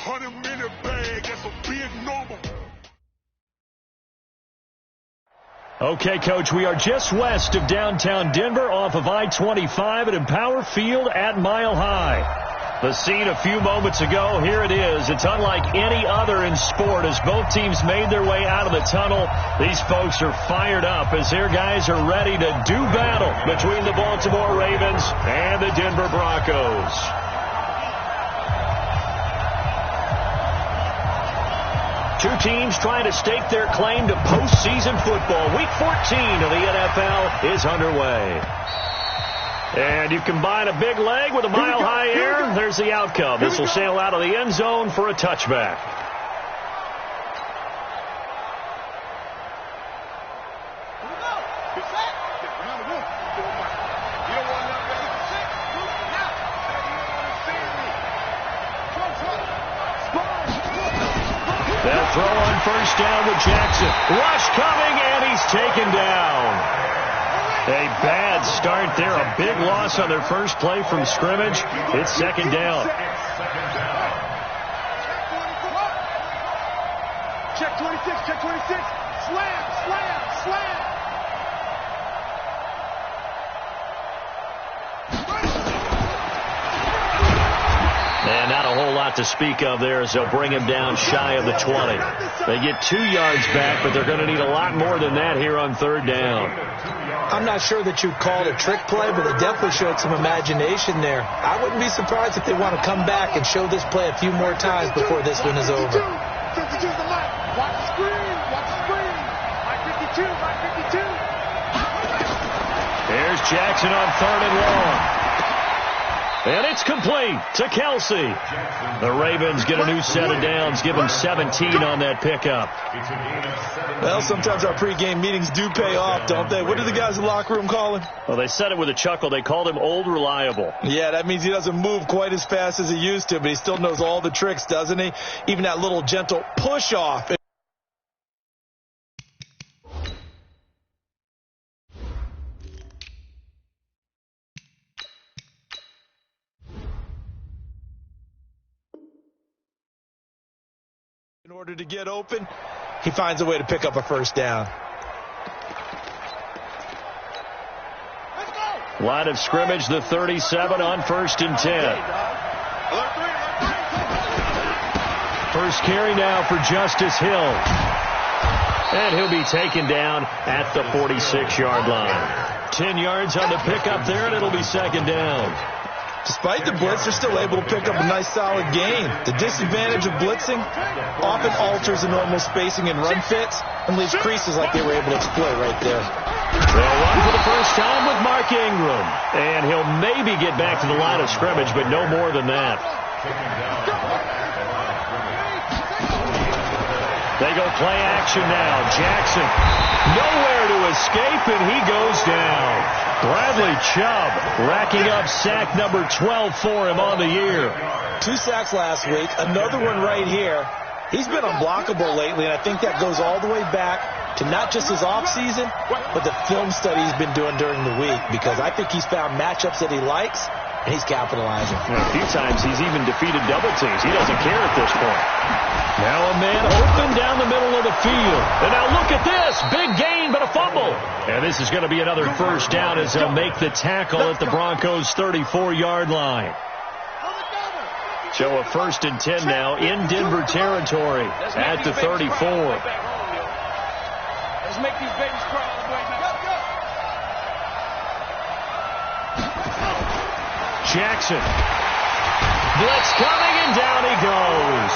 100-minute bag, that's a big number. Okay, Coach, we are just west of downtown Denver off of I-25 at Empower Field at Mile High. The scene a few moments ago, here it is. It's unlike any other in sport as both teams made their way out of the tunnel. These folks are fired up as their guys are ready to do battle between the Baltimore Ravens and the Denver Broncos. Two teams trying to stake their claim to postseason football. Week 14 of the NFL is underway. And you combine a big leg with a mile-high air, there's the outcome. This will sail out of the end zone for a touchback. That throw on first down with Jackson. Rush coming, and he's taken down. A bad start there. A big loss on their first play from scrimmage. It's second down. Check 26, check 26. Slam, slam, slam. And not a whole lot to speak of there as they'll bring him down shy of the 20. They get 2 yards back, but they're going to need a lot more than that here on third down. I'm not sure that you'd call it a trick play, but it definitely showed some imagination there. I wouldn't be surprised if they want to come back and show this play a few more times before this one is over. Watch the screen. Watch the screen. Mike 52. Mike 52. There's Jackson on third and long. And it's complete to Kelsey. The Ravens get a new set of downs, give them 17 on that pickup. Well, sometimes our pregame meetings do pay off, don't they? What do the guys in the locker room call him? Well, they said it with a chuckle. They called him Old Reliable. Yeah, that means he doesn't move quite as fast as he used to, but he still knows all the tricks, doesn't he? Even that little gentle push-off. In order to get open, he finds a way to pick up a first down. Line of scrimmage, the 37 on 1st and 10. First carry now for Justice Hill. And he'll be taken down at the 46-yard line. 10 yards on the pickup there, and it'll be second down. Despite the blitz, they're still able to pick up a nice solid gain. The disadvantage of blitzing often alters the normal spacing and run fits and leaves creases like they were able to exploit right there. They'll run for the first time with Mark Ingram. And he'll maybe get back to the line of scrimmage, but no more than that. They go play action now. Jackson nowhere to escape, and he goes down. Bradley Chubb racking up sack number 12 for him on the year. 2 sacks last week, another one right here. He's been unblockable lately, and I think that goes all the way back to not just his offseason, but the film study he's been doing during the week, because I think he's found matchups that he likes, and he's capitalizing. A few times he's even defeated double teams. He doesn't care at this point. Now a man open down the middle of the field. And now look at this. Big gain, but a fumble. And this is going to be another first down as they'll make the tackle at the Broncos' 34-yard line. So a 1st and 10 now in Denver territory at the 34. Let's make these babies cry all the way back. Jackson. Blitz coming, and down he goes.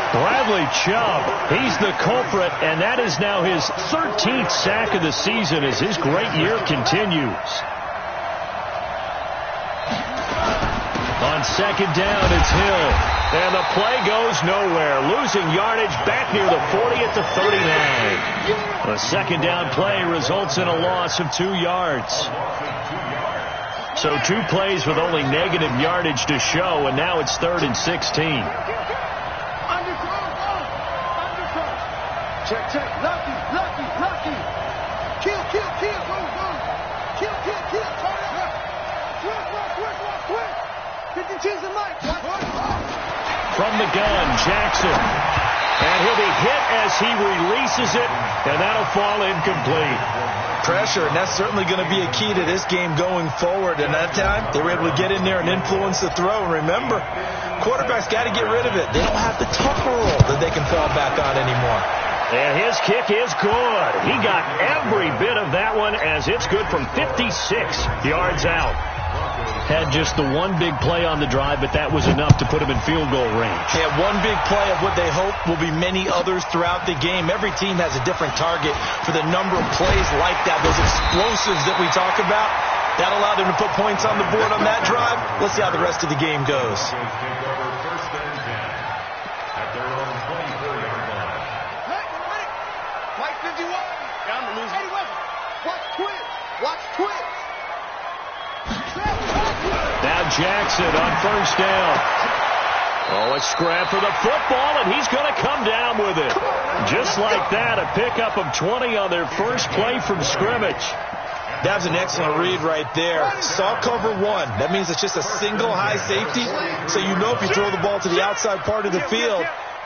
Bradley Chubb, he's the culprit, and that is now his 13th sack of the season as his great year continues. On second down, it's Hill, and the play goes nowhere. Losing yardage back near the 40 at the 39. The second down play results in a loss of 2 yards. So 2 plays with only negative yardage to show, and now it's 3rd and 16. Check, check. Lucky, lucky, lucky. Kill, kill, kill. Go, go. Kill, kill, kill. Turn it up. Quick, quick, quick, quick, quick. 52's the mic. from the gun. Jackson. And he'll be hit as he releases it, and that'll fall incomplete. Pressure, and that's certainly going to be a key to this game going forward. And that time, they were able to get in there and influence the throw. And remember, quarterbacks got to get rid of it. They don't have the tucker roll that they can fall back on anymore. And his kick is good. He got every bit of that one as it's good from 56 yards out. Had just the one big play on the drive, but that was enough to put him in field goal range. Yeah, one big play of what they hope will be many others throughout the game. Every team has a different target for the number of plays like that, those explosives that we talk about. That allowed them to put points on the board on that drive. Let's see how the rest of the game goes. Watch twist. Now Jackson on first down. Oh, a scrap for the football, and he's going to come down with it. Just like that, a pickup of 20 on their first play from scrimmage. That's an excellent read right there. Saw cover one. That means it's just a single high safety. So you know if you throw the ball to the outside part of the field,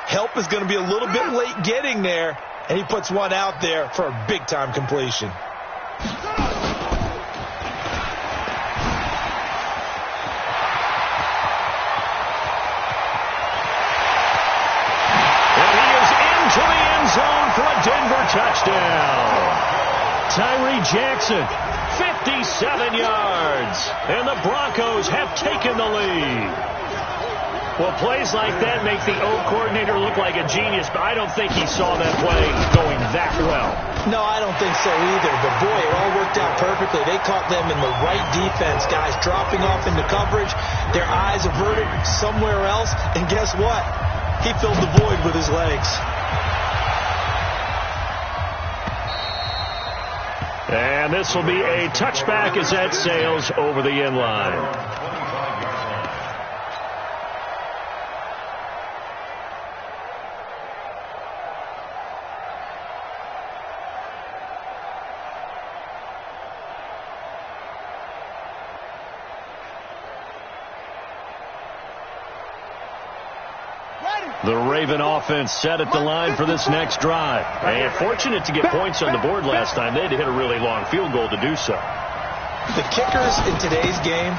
help is going to be a little bit late getting there, and he puts one out there for a big-time completion. Zone for a Denver touchdown. Tyree Jackson, 57 yards, and the Broncos have taken the lead. Well, plays like that make the O coordinator look like a genius, but I don't think he saw that play going that well. No, I don't think so either, but boy, it all worked out perfectly. They caught them in the right defense, guys dropping off into coverage, their eyes averted somewhere else, and guess what? He filled the void with his legs. And this will be a touchback as that sails over the end line. The Raven offense set at the line for this next drive. And fortunate to get points on the board last time. They had to hit a really long field goal to do so. The kickers in today's game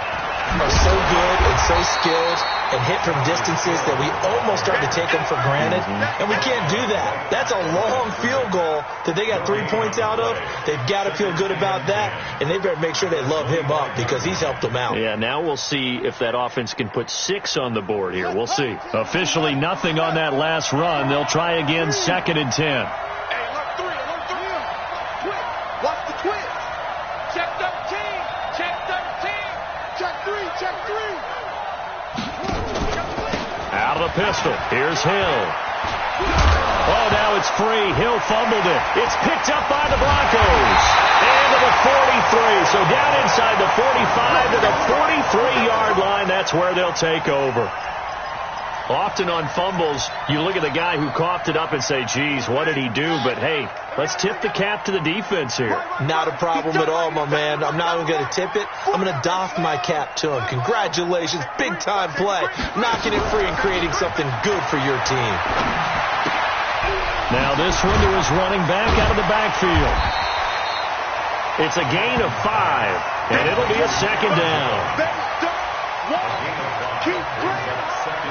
are so good and so skilled and hit from distances that we almost start to take them for granted. And we can't do that. That's a long field goal that they got 3 points out of. They've got to feel good about that. And they better make sure they love him up because he's helped them out. Yeah, now we'll see if that offense can put 6 on the board here. We'll see. Officially nothing on that last run. They'll try again, 2nd and 10. Watch the twist. Check 13. Check 13. Check 3. Check 3. Out of the pistol. Here's Hill. Oh, now it's free. Hill fumbled it. It's picked up by the Broncos. And to the 43. So down inside the 45 to the 43-yard line. That's where they'll take over. Often on fumbles, you look at the guy who coughed it up and say, geez, what did he do? But, hey, let's tip the cap to the defense here. Not a problem at all, my man. I'm not even going to tip it. I'm going to doff my cap to him. Congratulations. Big-time play. Knocking it free and creating something good for your team. Now this window is running back out of the backfield. It's a gain of 5, and it'll be a 2nd down.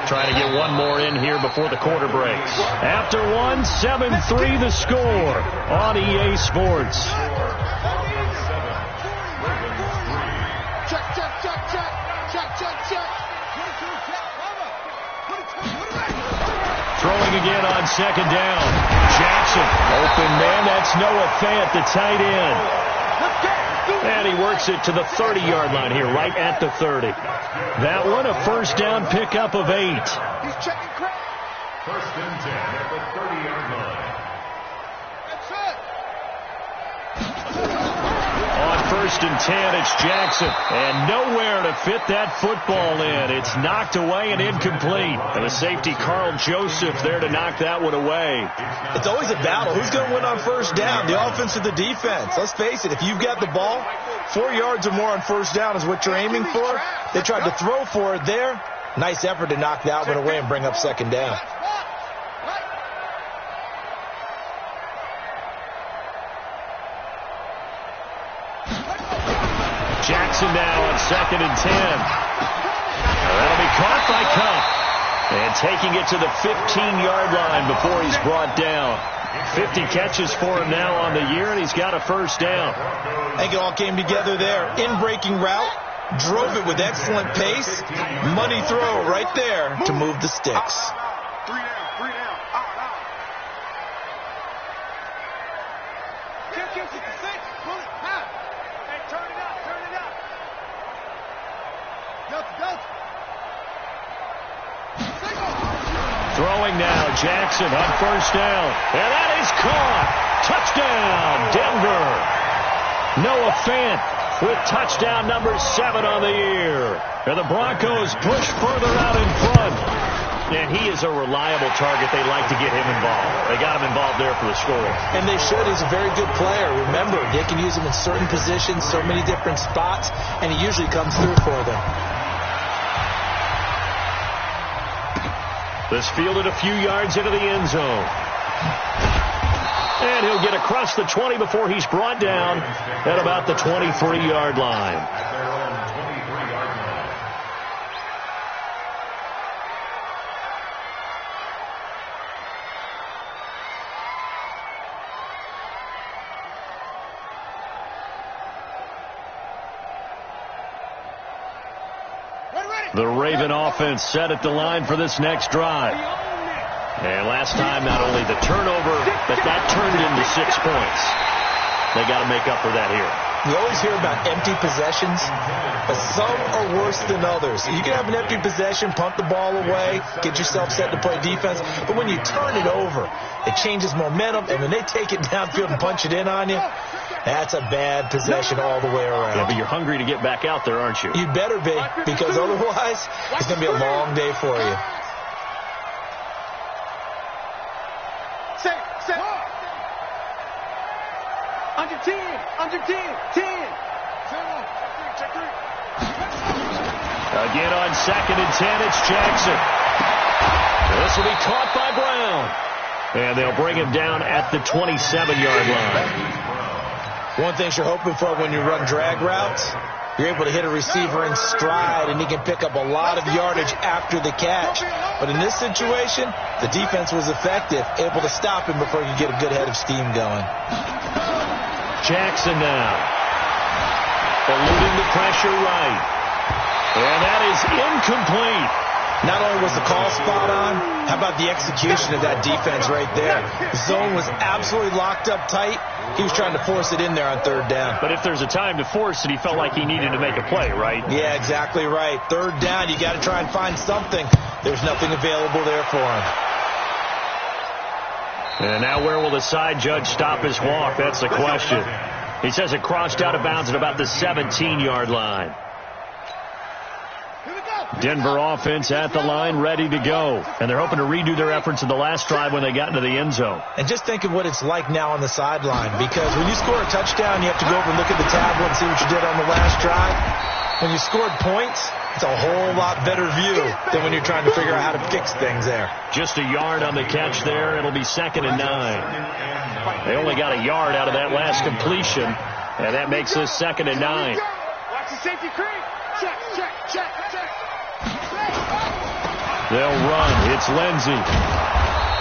Trying to get one more in here before the quarter breaks. After 1, 7-3 the score on EA Sports. Throwing again on 2nd down. Jackson, open man, that's Noah Fant, the tight end. And he works it to the 30-yard line here, right at the 30. That one, a first down pickup of 8. He's checking crack. 1st and 10 at the 30-yard line. On 1st and 10, it's Jackson. And nowhere to fit that football in. It's knocked away and incomplete. And the safety, Carl Joseph, there to knock that one away. It's always a battle. Who's going to win on first down? The offense or the defense? Let's face it, if you've got the ball, 4 yards or more on first down is what you're aiming for. They tried to throw for it there. Nice effort to knock that one away and bring up second down. Jackson now on 2nd and 10. That'll be caught by Cup. And taking it to the 15-yard line before he's brought down. 50 catches for him now on the year, and he's got a first down. I think it all came together there. In-breaking route, drove it with excellent pace. Money throw right there to move the sticks. 3 down. Out. Catch it to 6. Pull it. Now. Hey, turn it up. Go. Throwing now, Jackson on first down. And that is caught. Touchdown, Denver. Noah Fant with touchdown number 7 on the year. And the Broncos push further out in front. And he is a reliable target. They like to get him involved. They got him involved there for the score. And they should. He's a very good player. Remember, they can use him in certain positions, so many different spots, and he usually comes through for them. This fielded a few yards into the end zone. And he'll get across the 20 before he's brought down at about the 23-yard line. The Raven offense set at the line for this next drive. And last time, not only the turnover, but that turned into 6 points. They got to make up for that here. You always hear about empty possessions, but some are worse than others. You can have an empty possession, punt the ball away, get yourself set to play defense, but when you turn it over, it changes momentum, and when they take it downfield and punch it in on you, that's a bad possession all the way around. Yeah, but you're hungry to get back out there, aren't you? You better be, because otherwise, it's going to be a long day for you. Under 10. 10. Check 3. Again on 2nd and 10, it's Jackson. This will be caught by Brown. And they'll bring him down at the 27-yard line. One thing you're hoping for when you run drag routes, you're able to hit a receiver in stride, and he can pick up a lot of yardage after the catch. But in this situation, the defense was effective, able to stop him before he could get a good head of steam going. Jackson now. Eluding the pressure right. And that is incomplete. Not only was the call spot on, how about the execution of that defense right there? The zone was absolutely locked up tight. He was trying to force it in there on 3rd down. But if there's a time to force it, he felt like he needed to make a play, right? Yeah, exactly right. 3rd down, you got to try and find something. There's nothing available there for him. And now where will the side judge stop his walk? That's the question. He says it crossed out of bounds at about the 17-yard line. Denver offense at the line, ready to go. And they're hoping to redo their efforts in the last drive when they got into the end zone. And just think of what it's like now on the sideline, because when you score a touchdown, you have to go over and look at the tablet and see what you did on the last drive. When you scored points, it's a whole lot better view than when you're trying to figure out how to fix things there. Just a yard on the catch there. It'll be 2nd and 9. They only got a yard out of that last completion, and that makes this 2nd and 9. Watch the safety creep. Check. They'll run. It's Lindsey.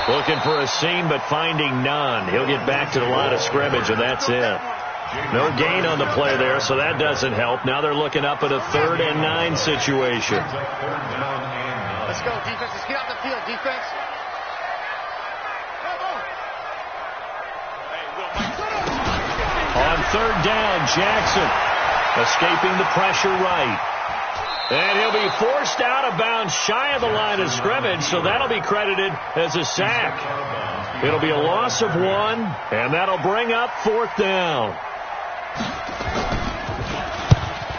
Looking for a seam, but finding none. He'll get back to the line of scrimmage, and that's it. No gain on the play there, so that doesn't help. Now they're looking up at a 3rd and 9 situation. Let's go, defense. Let's get out the field, defense. On 3rd down, Jackson escaping the pressure right. And he'll be forced out of bounds shy of the line of scrimmage, so that'll be credited as a sack. It'll be a loss of 1, and that'll bring up 4th down.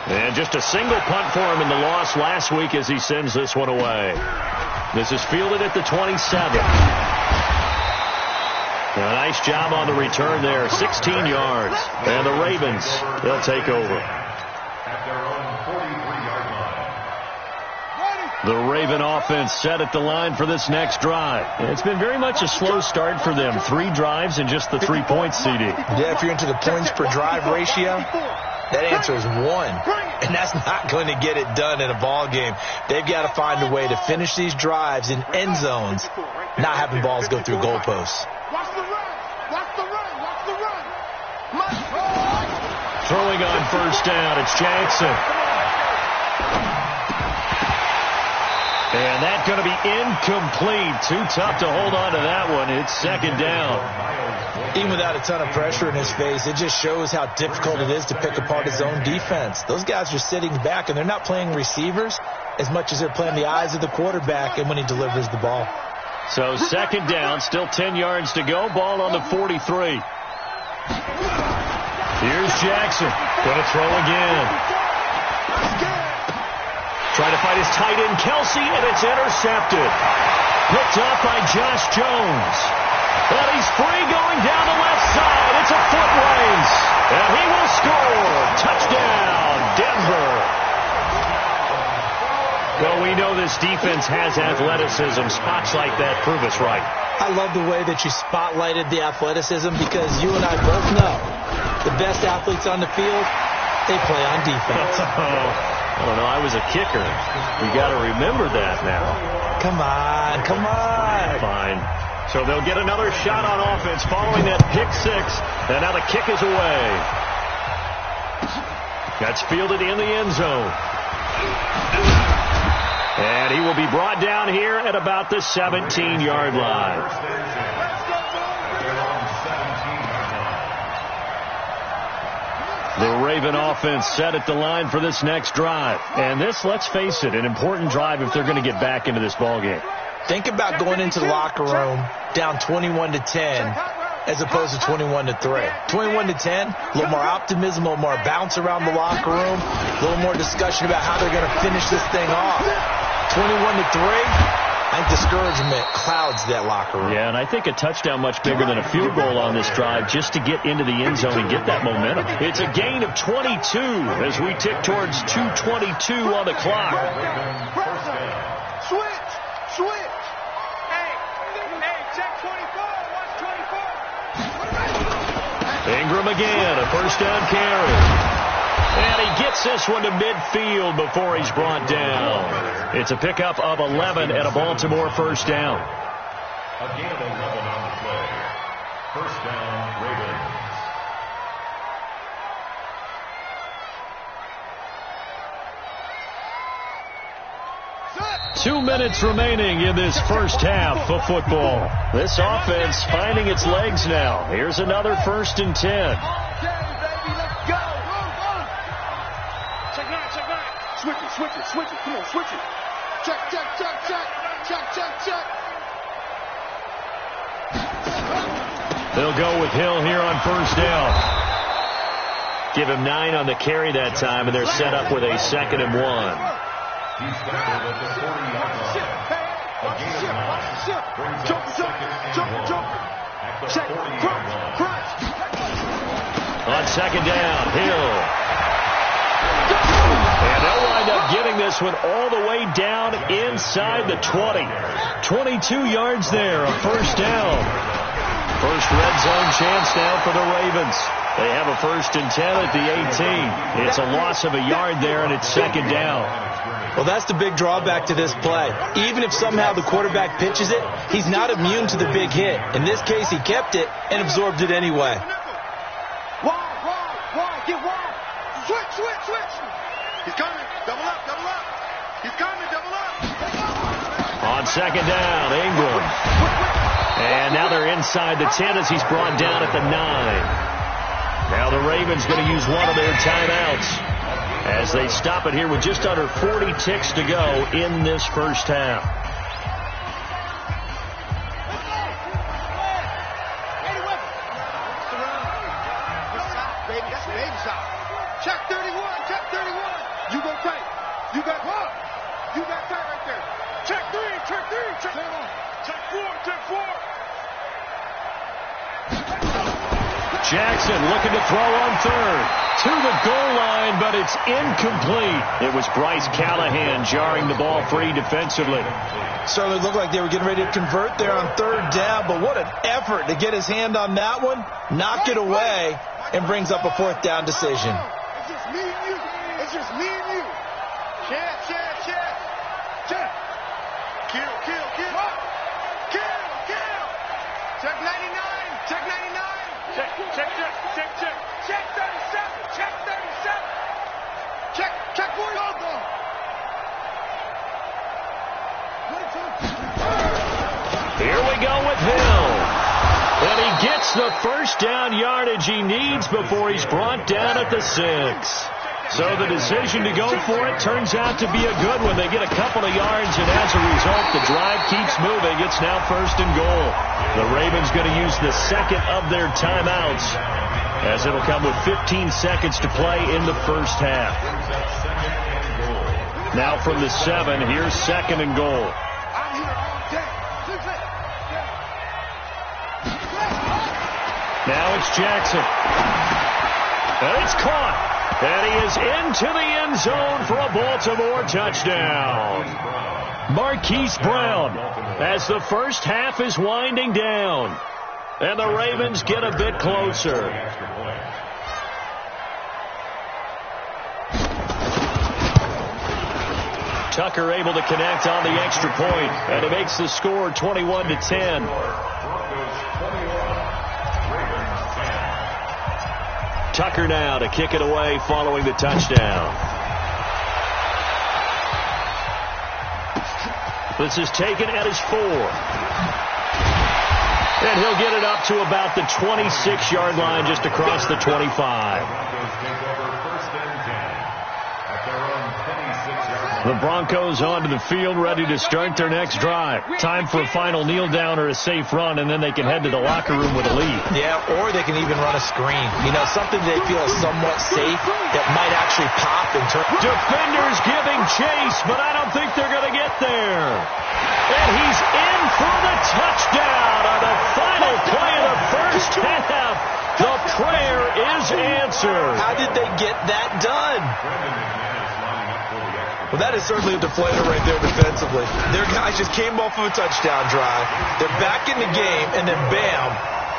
And just a single punt for him in the loss last week as he sends this one away. This is fielded at the 27. A nice job on the return there, 16 yards. And the Ravens, they'll take over. At their own 43-yard line. The Raven offense set at the line for this next drive. It's been very much a slow start for them. 3 drives and just the 3 points, CD. Yeah, if you're into the points per drive ratio, that answer is 1. And that's not going to get it done in a ball game. They've got to find a way to finish these drives in end zones, not having balls go through goalposts. Watch the run. Watch the run. Watch the run. Throwing on first down, it's Jackson. And that's going to be incomplete. Too tough to hold on to that one. It's second down. Even without a ton of pressure in his face, it just shows how difficult it is to pick apart his own defense. Those guys are sitting back, and they're not playing receivers as much as they're playing the eyes of the quarterback and when he delivers the ball. So second down, still 10 yards to go. Ball on the 43. Here's Jackson. Going to throw again. Trying to fight his tight end, Kelsey, and it's intercepted. Picked up by Josh Jones. And he's free going down the left side. It's a foot race. And he will score. Touchdown, Denver. Well, we know this defense has athleticism. Spots like that prove us right. I love the way that you spotlighted the athleticism because you and I both know the best athletes on the field, they play on defense. I don't know. I was a kicker. You got to remember that now. Come on, come on. Fine. So they'll get another shot on offense following that pick 6. And now the kick is away. That's fielded in the end zone. And he will be brought down here at about the 17-yard line. The Raven offense set at the line for this next drive. And this, let's face it, an important drive if they're going to get back into this ballgame. Think about going into the locker room down 21-10 as opposed to 21-3. 21-10, a little more optimism, a little more bounce around the locker room, a little more discussion about how they're going to finish this thing off. 21-3. I think discouragement clouds that locker room. Yeah, and I think a touchdown much bigger than a field goal on this drive just to get into the end zone and get that momentum. It's a gain of 22 as we tick towards 2:22 on the clock. Switch. Hey, check 24. Watch 24. Ingram again, a first down carry. And he gets this one to midfield before he's brought down. It's a pickup of 11 and a Baltimore first down. A gain of 11 on the play. First down, Ravens. 2 minutes remaining in this first half of football. This offense finding its legs now. Here's another 1st and 10. Switch it. Come on, switch it. Check. They'll go with Hill here on first down. Give him 9 on the carry that time, and they're set up with a 2nd and 1. He's tackled at the 40-yard line. A gain of 9. Brings up 2nd and 1. At the 40-yard line. On 2nd down, Hill. And they'll wind up getting this one all the way down inside the 20. 22 yards there, a first down. First red zone chance now for the Ravens. They have a 1st and 10 at the 18. It's a loss of a yard there, and it's 2nd down. Well, that's the big drawback to this play. Even if somehow the quarterback pitches it, he's not immune to the big hit. In this case, he kept it and absorbed it anyway. Wide, get wide. Switch. He's coming. Double up. He's coming. Double up. On 2nd down, Ingram. And now they're inside the 10 as he's brought down at the 9. Now the Ravens going to use one of their timeouts as they stop it here with just under 40 ticks to go in this first half. Check 31. You go tight. You got tight right there. Check 3. Check 4. Jackson looking to throw on third. To the goal line, but it's incomplete. It was Bryce Callahan jarring the ball free defensively. Certainly looked like they were getting ready to convert there on third down, but what an effort to get his hand on that one, knock it away, and brings up a fourth down decision. It's just me and you. It's just me and you. Check. Kill. Check 99. Check 99. Check 37. Check 37. Check 40. Here we go with Hill. And he gets the first down yardage he needs before he's brought down at the 6. So the decision to go for it turns out to be a good one. They get a couple of yards, and as a result, the drive keeps moving. It's now 1st and goal. The Ravens going to use the second of their timeouts, as it'll come with 15 seconds to play in the first half. Now from the 7, here's 2nd and goal. Now it's Jackson. And it's caught. And he is into the end zone for a Baltimore touchdown. Marquise Brown, as the first half is winding down. And the Ravens get a bit closer. Tucker able to connect on the extra point, and it makes the score 21-10. Tucker now to kick it away following the touchdown. This is taken at his 4. And he'll get it up to about the 26-yard line, just across the 25. The Broncos onto the field, ready to start their next drive. Time for a final kneel down or a safe run, and then they can head to the locker room with a lead. Yeah, or they can even run a screen. You know, something they feel is somewhat safe that might actually pop and turn. Defenders giving chase, but I don't think they're going to get there. And he's in for the touchdown on the final play of the first half. The prayer is answered. How did they get that done? Well, that is certainly a deflator right there defensively. Their guys just came off of a touchdown drive. They're back in the game, and then bam,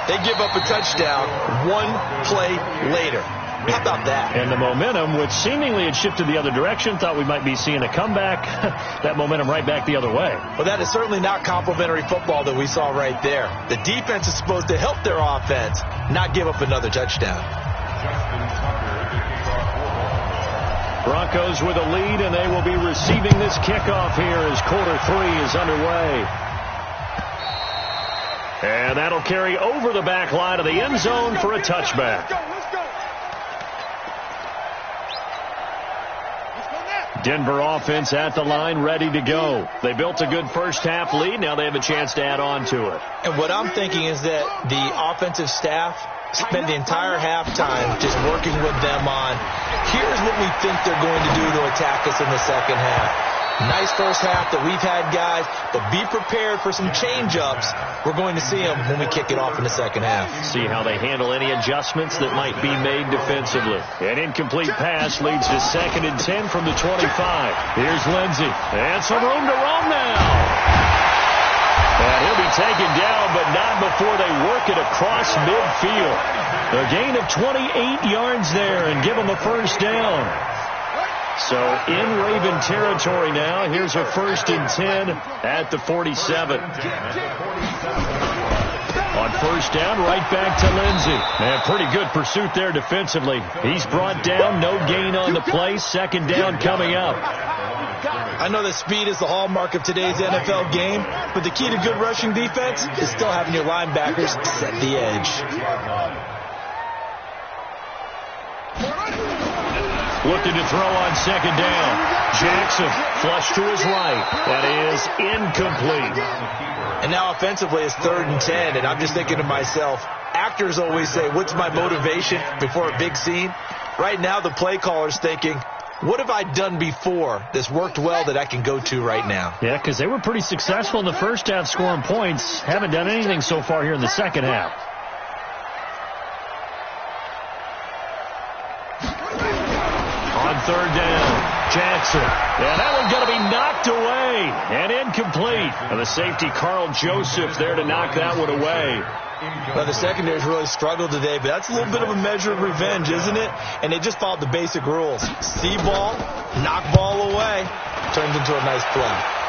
they give up a touchdown one play later. How about that? And the momentum, which seemingly had shifted the other direction, thought we might be seeing a comeback. That momentum right back the other way. Well, that is certainly not complimentary football that we saw right there. The defense is supposed to help their offense, not give up another touchdown. Broncos with a lead, and they will be receiving this kickoff here as quarter 3 is underway. And that'll carry over the back line of the end zone for a touchback. Denver offense at the line, ready to go. They built a good first half lead. Now they have a chance to add on to it. And what I'm thinking is that the offensive staff spend the entire halftime just working with them on, here's what we think they're going to do to attack us in the second half. Nice first half that we've had, guys, but be prepared for some change-ups. We're going to see them when we kick it off in the second half. See how they handle any adjustments that might be made defensively. An incomplete pass leads to 2nd and 10 from the 25. Here's Lindsey. And some room to roam now. And he'll be taken down, but not before they work it across midfield. A gain of 28 yards there and give them a first down. So in Raven territory now. Here's a 1st and 10 at the 47. On first down, right back to Lindsey. And pretty good pursuit there defensively. He's brought down, no gain on the play. 2nd down coming up. I know that speed is the hallmark of today's NFL game, but the key to good rushing defense is still having your linebackers set the edge. Looking to throw on 2nd down. Jackson flush to his right. That is incomplete. And now offensively it's 3rd and 10, and I'm just thinking to myself, actors always say, what's my motivation before a big scene? Right now the play caller's thinking, what have I done before that's worked well that I can go to right now? Yeah, because they were pretty successful in the first half scoring points. Haven't done anything so far here in the second half. third down. Jackson. And that one's going to be knocked away and incomplete. And the safety, Carl Joseph, there to knock that one away. Well, the secondary's really struggled today, but that's a little bit of a measure of revenge, isn't it? And they just followed the basic rules. See ball, knock ball away, turns into a nice play.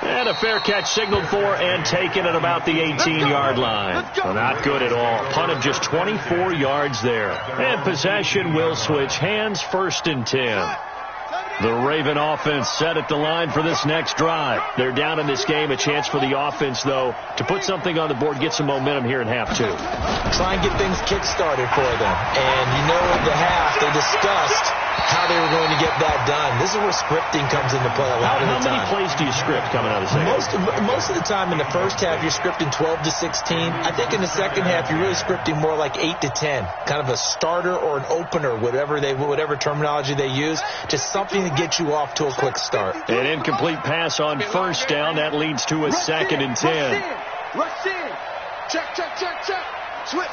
And a fair catch signaled for and taken at about the 18-yard line. Well, not good at all. Punt of just 24 yards there. And possession will switch hands, 1st and 10. The Raven offense set at the line for this next drive. They're down in this game. A chance for the offense, though, to put something on the board, get some momentum here in half 2. Try and get things kick-started for them. And you know, in the half, they discussed how they were going to get that done. This is where scripting comes into play a lot of the time. How many plays do you script coming out of the second? Most of the time in the first half, you're scripting 12 to 16. I think in the second half, you're really scripting more like 8 to 10. Kind of a starter or an opener, whatever terminology they use, just something to get you off to a quick start. An incomplete pass on 1st down. That leads to a 2nd and 10. Rush in. Check. Switch.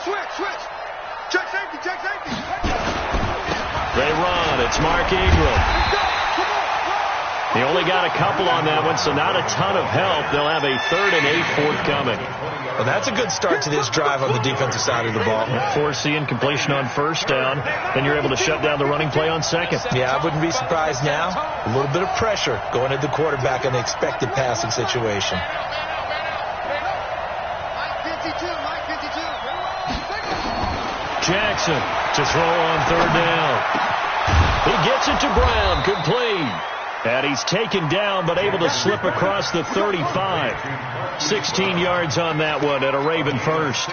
Check safety. They run. It's Mark Ingram. He only got a couple on that one, so not a ton of help. They'll have a 3rd and 8 forthcoming. Well, that's a good start to this drive on the defensive side of the ball. Force the incompletion on 1st down. Then you're able to shut down the running play on 2nd. Yeah, I wouldn't be surprised now. A little bit of pressure going at the quarterback in the expected passing situation. Jackson to throw on 3rd down. He gets it to Brown, complete. And he's taken down, but able to slip across the 35. 16 yards on that one at a Raven 1st.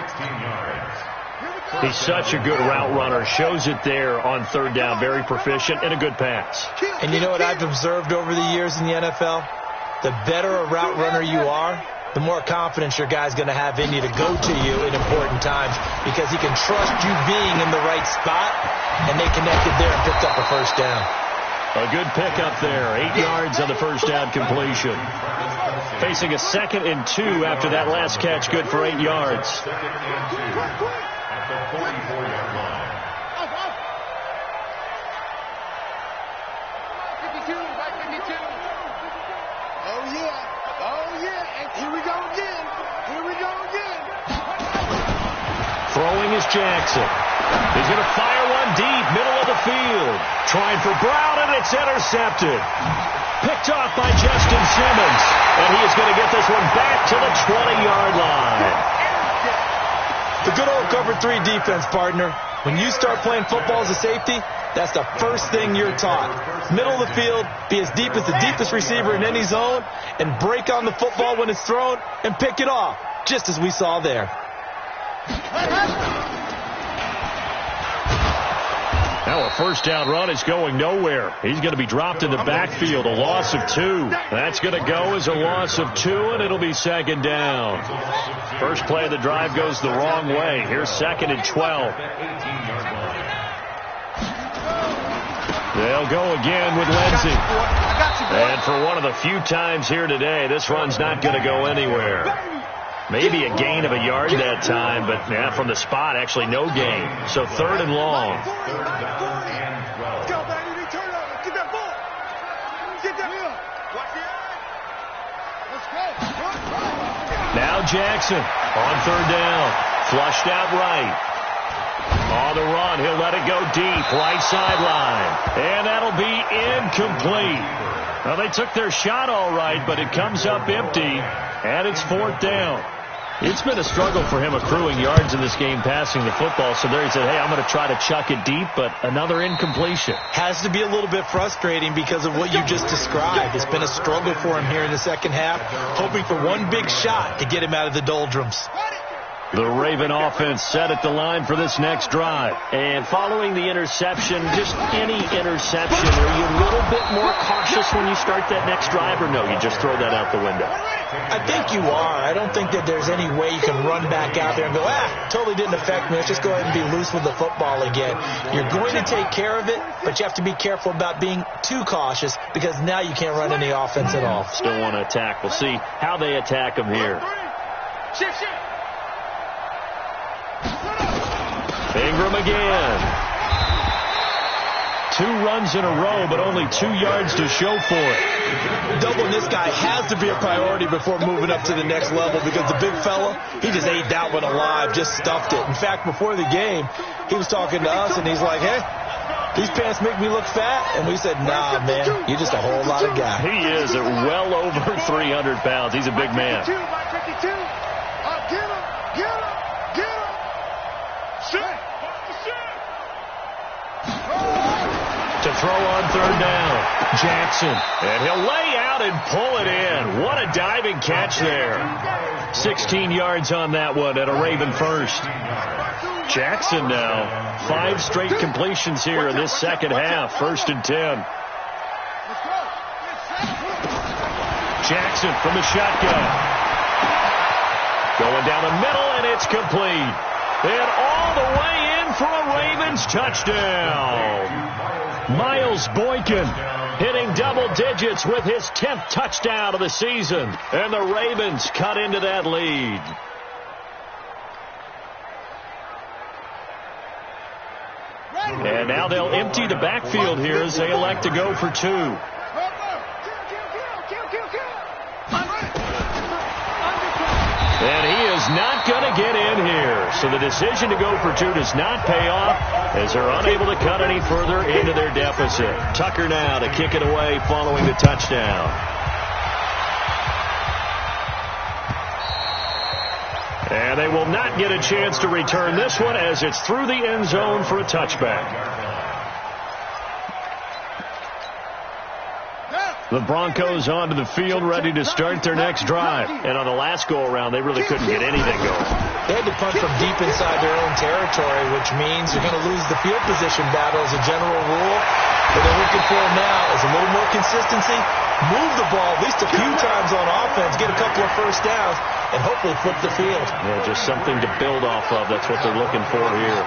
He's such a good route runner. Shows it there on 3rd down. Very proficient and a good pass. And you know what I've observed over the years in the NFL? The better a route runner you are, the more confidence your guy's going to have in you to go to you in important times, because he can trust you being in the right spot, and they connected there and picked up a 1st down. A good pickup there. 8 yards on the 1st down completion. Facing a 2nd and 2 after that last catch, good for 8 yards. At the 44-yard line. Here we go again. Throwing is Jackson. He's going to fire one deep, middle of the field. Trying for Brown, and it's intercepted. Picked off by Justin Simmons. And he is going to get this one back to the 20-yard line. The good old cover 3 defense, partner. When you start playing football as a safety, that's the first thing you're taught. Middle of the field, be as deep as the deepest receiver in any zone, and break on the football when it's thrown and pick it off, just as we saw there. Now a 1st down run is going nowhere. He's going to be dropped in the backfield, a loss of 2. That's going to go as a loss of 2, and it'll be 2nd down. First play of the drive goes the wrong way. Here's 2nd and 12. They'll go again with Lindsey. And for one of the few times here today, this run's not going to go anywhere. Maybe a gain of a yard that time, but yeah, from the spot, actually no gain. So 3rd and long. Now Jackson on 3rd down. Flushed out right. On the run, he'll let it go deep, right sideline. And that'll be incomplete. Well, they took their shot all right, but it comes up empty, and it's 4th down. It's been a struggle for him accruing yards in this game passing the football, so there he said, hey, I'm going to try to chuck it deep, but another incompletion. Has to be a little bit frustrating because of what you just described. It's been a struggle for him here in the second half, hoping for one big shot to get him out of the doldrums. The Raven offense set at the line for this next drive. And following the interception, just any interception, are you a little bit more cautious when you start that next drive, or no, you just throw that out the window? I think you are. I don't think that there's any way you can run back out there and go, totally didn't affect me. Let's just go ahead and be loose with the football again. You're going to take care of it, but you have to be careful about being too cautious because now you can't run any offense at all. Still want to attack. We'll see how they attack them here. Ingram again. 2 runs in a row, but only 2 yards to show for it. Doubling this guy has to be a priority before moving up to the next level because the big fella, he just ate that one alive, just stuffed it. In fact, before the game, he was talking to us, and he's like, hey, these pants make me look fat. And we said, nah, man, you're just a whole lot of guy. He is at well over 300 pounds. He's a big man. Get him, get him, get him. Shit. To throw on 3rd down, Jackson. And he'll lay out and pull it in. What a diving catch there. 16 yards on that one and a Raven first. Jackson now, 5 straight completions here in this second half. 1st and 10. Jackson from the shotgun. Going down the middle, and it's complete. And all the way in for a Ravens touchdown. Miles Boykin hitting double digits with his 10th touchdown of the season. And the Ravens cut into that lead. And now they'll empty the backfield here as they elect to go for 2. And he is not going to get in here. So the decision to go for 2 does not pay off as they're unable to cut any further into their deficit. Tucker now to kick it away following the touchdown. And they will not get a chance to return this one as it's through the end zone for a touchback. The Broncos onto the field, ready to start their next drive. And on the last go-around, they really couldn't get anything going. They had to punt from deep inside their own territory, which means you're going to lose the field position battle as a general rule. What they're looking for now is a little more consistency, move the ball at least a few times on offense, get a couple of first downs, and hopefully flip the field. Yeah, just something to build off of. That's what they're looking for here.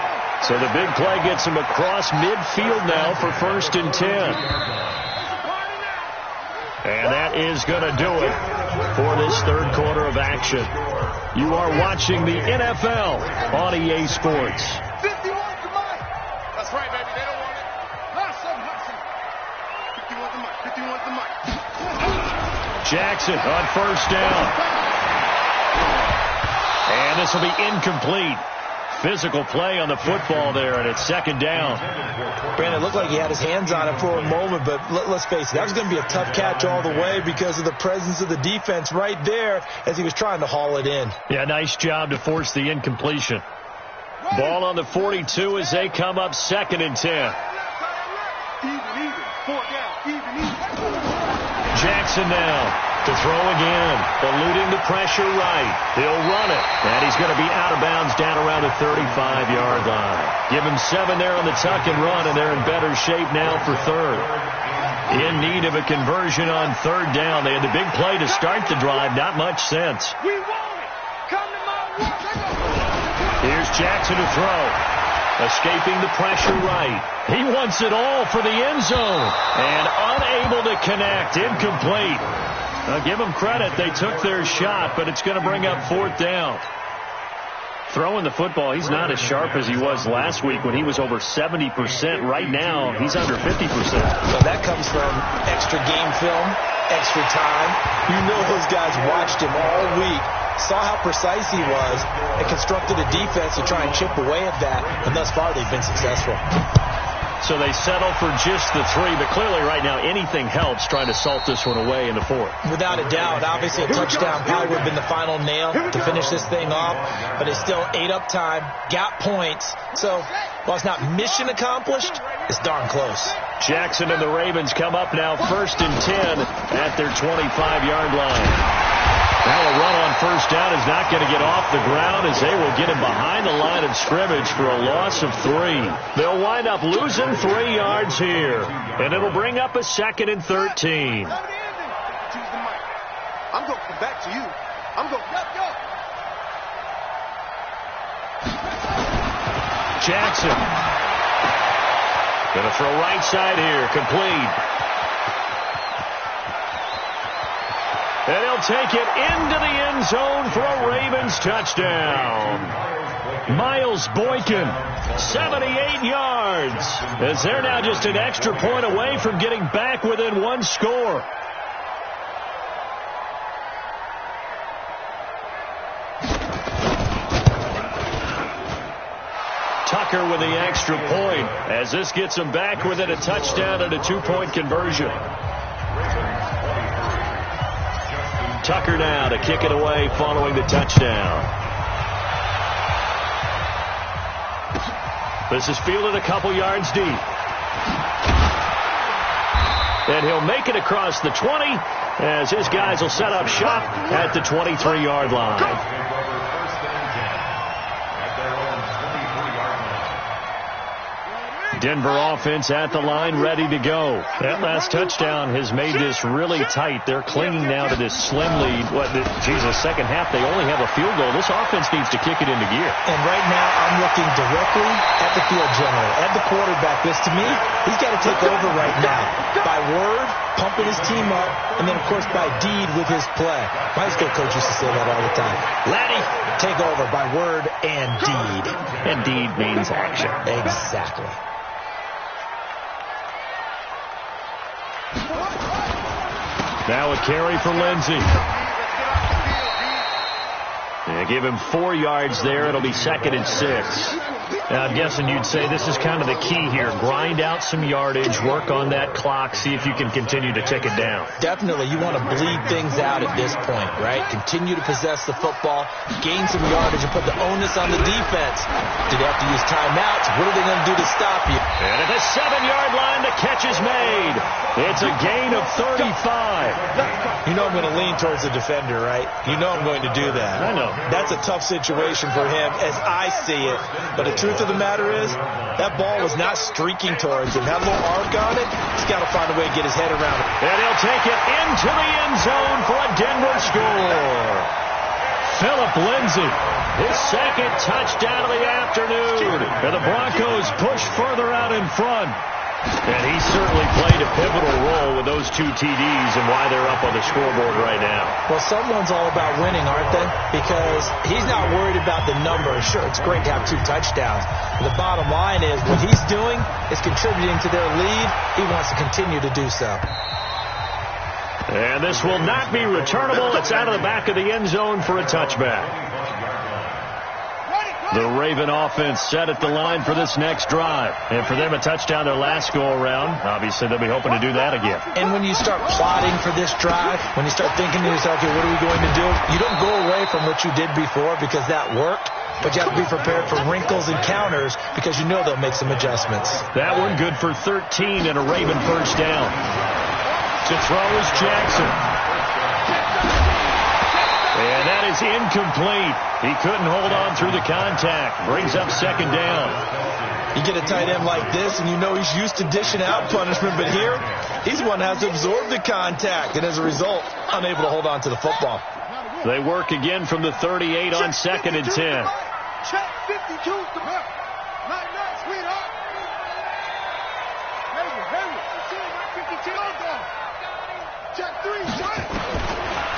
So the big play gets them across midfield now for 1st and 10. And that is going to do it for this 3rd quarter of action. You are watching the NFL on EA Sports. 51 to Mike. That's right, baby. They don't want it. Hustle. 51 to Mike. 51 to Mike. Jackson on 1st down. And this will be incomplete. Physical play on the football there, and it's 2nd down. Brandon, it looked like he had his hands on it for a moment, but let's face it, that was going to be a tough catch all the way because of the presence of the defense right there as he was trying to haul it in. Yeah, nice job to force the incompletion. Ball on the 42 as they come up 2nd and 10. Even. 4 down. Even. Jackson now to throw again, eluding the pressure right. He'll run it, and he's going to be out of bounds down around the 35-yard line. Give him 7 there on the tuck and run, and they're in better shape now for 3rd. In need of a conversion on 3rd down. They had the big play to start the drive. Not much sense. We want it. Come to my work. Here's Jackson to throw. Escaping the pressure right. He wants it all for the end zone. And unable to connect. Incomplete. I'll give them credit. They took their shot, but it's going to bring up 4th down. Throwing the football, he's not as sharp as he was last week when he was over 70%. Right now, he's under 50%. So that comes from extra game film, extra time. You know those guys watched him all week, saw how precise he was, and constructed a defense to try and chip away at that. And thus far, they've been successful. So they settle for just the 3, but clearly right now anything helps trying to salt this one away in the 4th. Without a doubt. Obviously a touchdown probably would have been the final nail to finish this thing off, but it still ate up time, got points. So while it's not mission accomplished, it's darn close. Jackson and the Ravens come up now 1st and 10 at their 25-yard line. Now a run on 1st down is not going to get off the ground as they will get him behind the line of scrimmage for a loss of 3. They'll wind up losing 3 yards here, and it'll bring up a 2nd and 13. I'm going to come back to you. I'm going to go. Jackson. Going to throw right side here. Complete. And he'll he'll take it into the end zone for a Ravens touchdown. Miles Boykin, 78 yards, as they're now just an extra point away from getting back within one score. Tucker with the extra point, as this gets him back within a touchdown and a 2-point conversion. Tucker now to kick it away following the touchdown. This is fielded a couple yards deep. And he'll make it across the 20 as his guys will set up shop at the 23-yard line. Denver offense at the line, ready to go. That last touchdown has made this really tight. They're clinging now to this slim lead. Second half, they only have a field goal. This offense needs to kick it into gear. And right now, I'm looking directly at the field general, at the quarterback. This, to me, he's got to take over right now. By word, pumping his team up, and then, of course, by deed with his play. My high school coach used to say that all the time. Laddie, take over by word and deed. And deed means action. Exactly. Now a carry for Lindsey. They give him 4 yards there. It'll be 2nd and 6. Now, I'm guessing you'd say this is kind of the key here. Grind out some yardage, work on that clock, see if you can continue to tick it down. Definitely. You want to bleed things out at this point, right? Continue to possess the football, gain some yardage, and put the onus on the defense. Do they have to use timeouts? What are they going to do to stop you? And at the 7-yard line, the catch is made. It's a gain of 35. You know I'm going to lean towards the defender, right? You know I'm going to do that. I know. That's a tough situation for him as I see it. But the truth of the matter is, that ball was not streaking towards him. Had a little arc on it. He's got to find a way to get his head around it. And he'll take it into the end zone for a Denver score. Philip Lindsay, his 2nd touchdown of the afternoon. And the Broncos push further out in front. And he certainly played a pivotal role with those 2 TDs and why they're up on the scoreboard right now. Well, someone's all about winning, aren't they? Because he's not worried about the number. Sure, it's great to have 2 touchdowns. But the bottom line is what he's doing is contributing to their lead. He wants to continue to do so. And this will not be returnable. It's out of the back of the end zone for a touchback. The Raven offense set at the line for this next drive. And for them, a touchdown their last go-around. Obviously, they'll be hoping to do that again. And when you start plotting for this drive, when you start thinking to yourself, okay, what are we going to do? You don't go away from what you did before because that worked. But you have to be prepared for wrinkles and counters because you know they'll make some adjustments. That one good for 13 and a Raven first down. To throw is Jackson. And that is incomplete. He couldn't hold on through the contact. Brings up 2nd down. You get a tight end like this, and you know he's used to dishing out punishment, but here, he's one that has to absorb the contact, and as a result, unable to hold on to the football. They work again from the 38 on 2nd and 10. Check 52 to back. Night, sweetheart. Hurry. 52. Check 3, shot.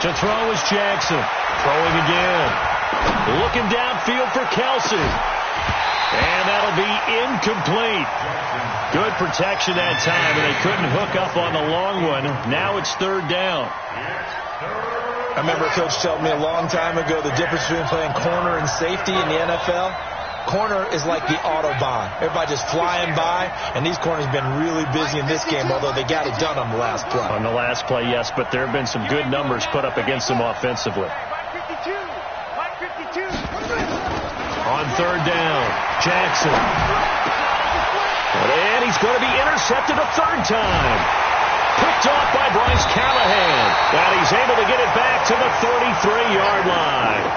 To throw is Jackson. Throwing again. Looking downfield for Kelsey. And that'll be incomplete. Good protection that time, and they couldn't hook up on the long one. Now it's 3rd down. I remember a coach telling me a long time ago the difference between playing corner and safety in the NFL. Corner is like the Autobahn. Everybody just flying by, and these corners have been really busy in this game, although they got it done on the last play. On the last play, yes, but there have been some good numbers put up against them offensively. On 3rd down, Jackson. And he's going to be intercepted a 3rd time. Picked off by Bryce Callahan. And he's able to get it back to the 33-yard line.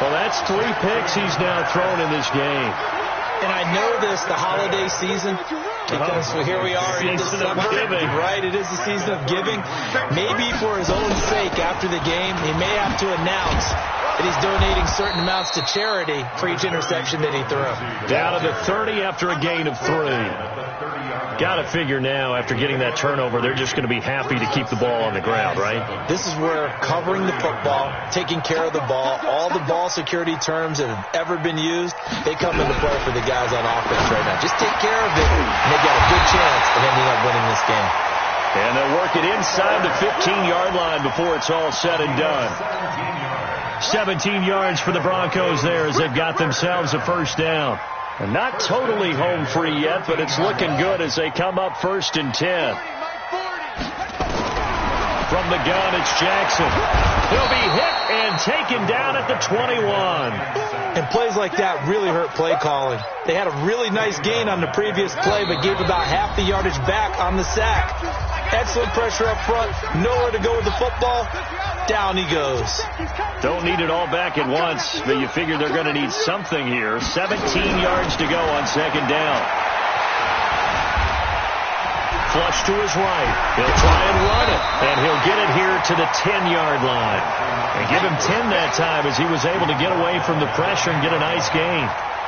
Well, that's 3 picks he's now thrown in this game. And I know this, the holiday season, because here we are in December, right? It is the season of giving. Maybe for his own sake after the game, he may have to announce that he's donating certain amounts to charity for each interception that he threw. Down to the 30 after a gain of 3. Got to figure now, after getting that turnover, they're just going to be happy to keep the ball on the ground, right? This is where covering the football, taking care of the ball, all the ball security terms that have ever been used, they come into play for the guys on offense right now. Just take care of it, and they got a good chance of ending up winning this game. And they'll work it inside the 15-yard line before it's all said and done. 17 yards for the Broncos there as they've got themselves a first down. And not totally home free yet, but it's looking good as they come up 1st and 10. From the gun, it's Jackson. He'll be hit and taken down at the 21. And plays like that really hurt play calling. They had a really nice gain on the previous play, but gave about half the yardage back on the sack. Excellent pressure up front. Nowhere to go with the football. Down he goes. Don't need it all back at once, but you figure they're going to need something here. 17 yards to go on 2nd down. Flush to his right. He'll try and run it, and he'll get it here to the 10-yard line. And give him 10 that time as he was able to get away from the pressure and get a nice gain.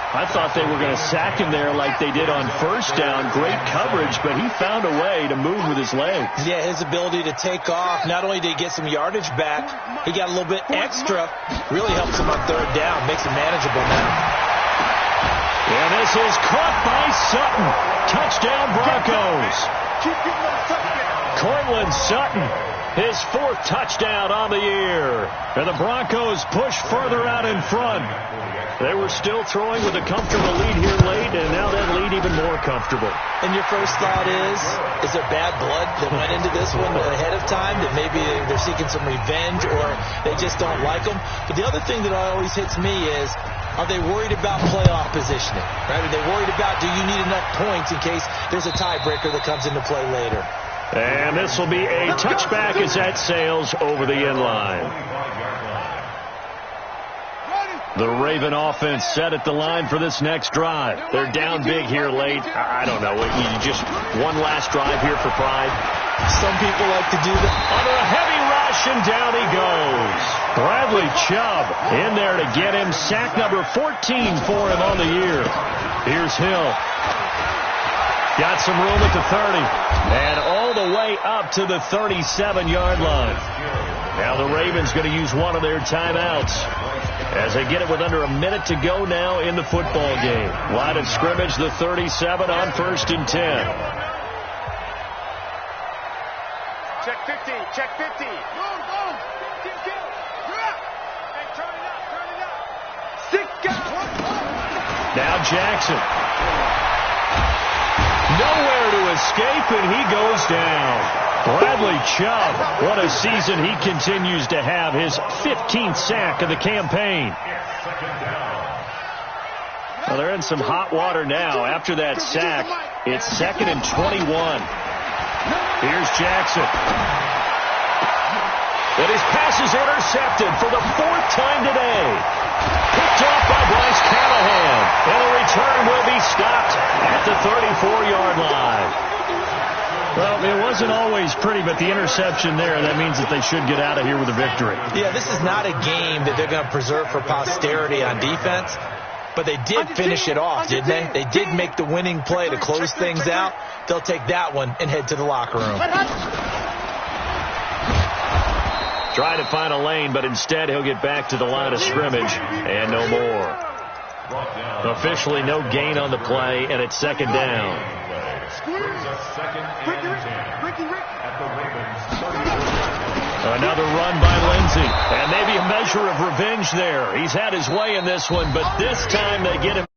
I thought they were going to sack him there like they did on 1st down. Great coverage, but he found a way to move with his legs. Yeah, his ability to take off. Not only did he get some yardage back, he got a little bit extra. Really helps him on 3rd down. Makes it manageable now. And this is caught by Sutton. Touchdown, Broncos. Cortland Sutton, his 4th touchdown on the year. And the Broncos push further out in front. They were still throwing with a comfortable lead here late, and now that lead even more comfortable. And your first thought is there bad blood that went into this one ahead of time, that maybe they're seeking some revenge or they just don't like them? But the other thing that always hits me is, are they worried about playoff positioning? Right? Are they worried about, do you need enough points in case there's a tiebreaker that comes into play later? And this will be a touchback as that sails over the end line. The Raven offense set at the line for this next drive. They're down big here late. I don't know. You just one last drive here for pride. Some people like to do that. Under a heavy rush, and down he goes. Bradley Chubb in there to get him. Sack number 14 for him on the year. Here's Hill. Got some room at the 30. And all the way up to the 37-yard line. Now the Ravens going to use one of their timeouts as they get it with under a minute to go now in the football game. Line of scrimmage, the 37 on 1st and 10. Check 50, check 50. Go, go. 15 kills. Hey, turn it up, turn it up. 6 guys. Now Jackson. Nowhere to escape, and he goes down. Bradley Chubb, what a season he continues to have. His 15th sack of the campaign. Well, they're in some hot water now. After that sack, it's 2nd and 21. Here's Jackson. And his pass is intercepted for the 4th time today. Picked off by Bryce Callahan. And the return will be stopped at the 34-yard line. Well, it wasn't always pretty, but the interception there, that means that they should get out of here with a victory. Yeah, this is not a game that they're going to preserve for posterity on defense, but they did finish it off, didn't they? They did make the winning play to close things out. They'll take that one and head to the locker room. Try to find a lane, but instead he'll get back to the line of scrimmage, and no more. Officially no gain on the play, and it's 2nd down. Another run by Lindsey, and maybe a measure of revenge there. He's had his way in this one, but this time they get him.